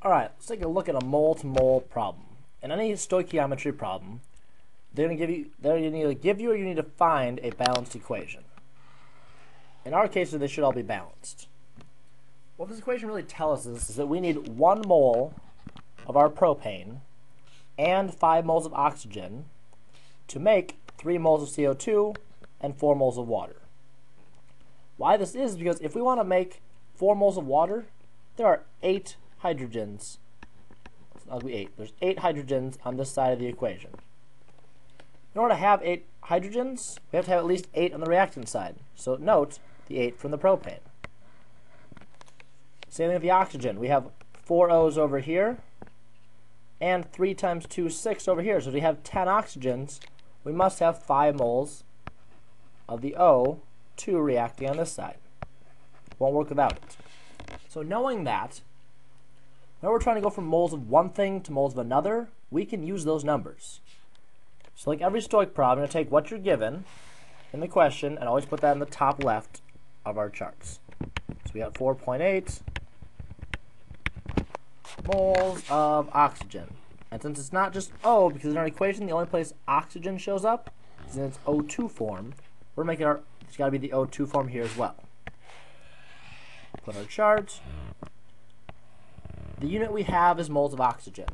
Alright, let's take a look at a mole-to-mole problem. In any stoichiometry problem, they're going to either give you or you need to find a balanced equation. In our case, they should all be balanced. What this equation really tells us is that we need 1 mole of our propane and 5 moles of oxygen to make 3 moles of CO2 and 4 moles of water. Why this is because if we want to make 4 moles of water, there are 8 hydrogens. That'll be 8. There's 8 hydrogens on this side of the equation. In order to have 8 hydrogens, we have to have at least 8 on the reactant side. So note the 8 from the propane. Same thing with the oxygen. We have 4 O's over here, and 3 times 2 is 6 over here. So if we have 10 oxygens, we must have 5 moles of the O2 reacting on this side. Won't work without it. So knowing that, when we're trying to go from moles of one thing to moles of another, we can use those numbers. So like every Stoic problem, I'm going to take what you're given in the question and always put that in the top left of our charts. So we got 4.8 moles of oxygen. And since it's not just O, because in our equation the only place oxygen shows up is in its O2 form, we're making it's got to be the O2 form here as well. Put our chart. The unit we have is moles of oxygen.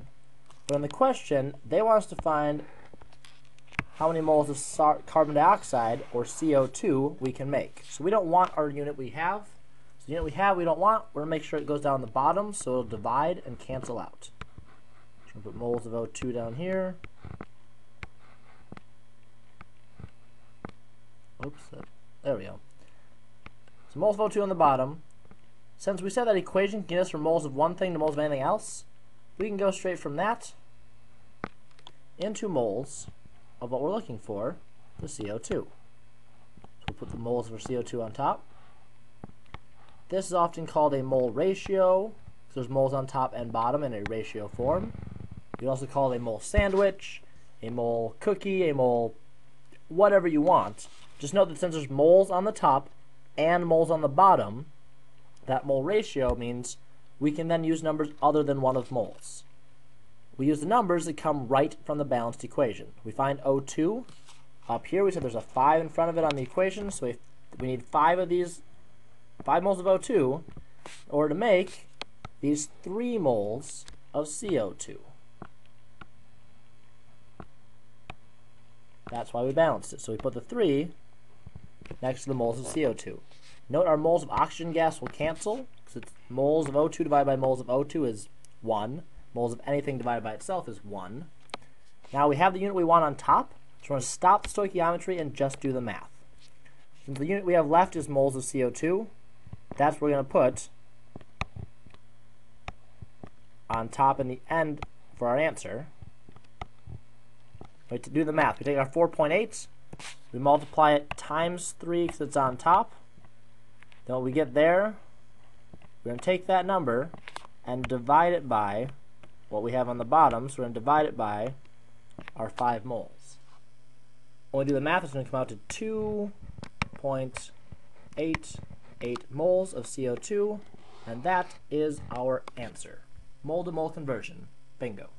But in the question, they want us to find how many moles of carbon dioxide, or CO2, we can make. So we don't want our unit we have. So the unit we have we don't want. We're going to make sure it goes down the bottom so it'll divide and cancel out. So we'll put moles of O2 down here. Oops, there we go. So moles of O2 on the bottom. Since we said that equation can get us from moles of one thing to moles of anything else, we can go straight from that into moles of what we're looking for, the CO2. So we'll put the moles of our CO2 on top. This is often called a mole ratio, because there's moles on top and bottom in a ratio form. You can also call it a mole sandwich, a mole cookie, a mole whatever you want. Just note that since there's moles on the top and moles on the bottom, that mole ratio means we can then use numbers other than 1 of moles. We use the numbers that come right from the balanced equation. We find O2. Up here we said there's a 5 in front of it on the equation, so we need 5 of these, 5 moles of O2 in order to make these 3 moles of CO2. That's why we balanced it. So we put the 3 next to the moles of CO2. Note our moles of oxygen gas will cancel, because it's moles of O2 divided by moles of O2 is 1. Moles of anything divided by itself is 1. Now we have the unit we want on top, so we're going to stop the stoichiometry and just do the math. Since the unit we have left is moles of CO2, that's what we're going to put on top and the end for our answer. But to do the math, we take our 4.8, we multiply it times 3 because it's on top. Then what we get there, we're going to take that number and divide it by what we have on the bottom. So we're going to divide it by our 5 moles. When we do the math, it's going to come out to 2.88 moles of CO2, and that is our answer. Mole to mole conversion. Bingo.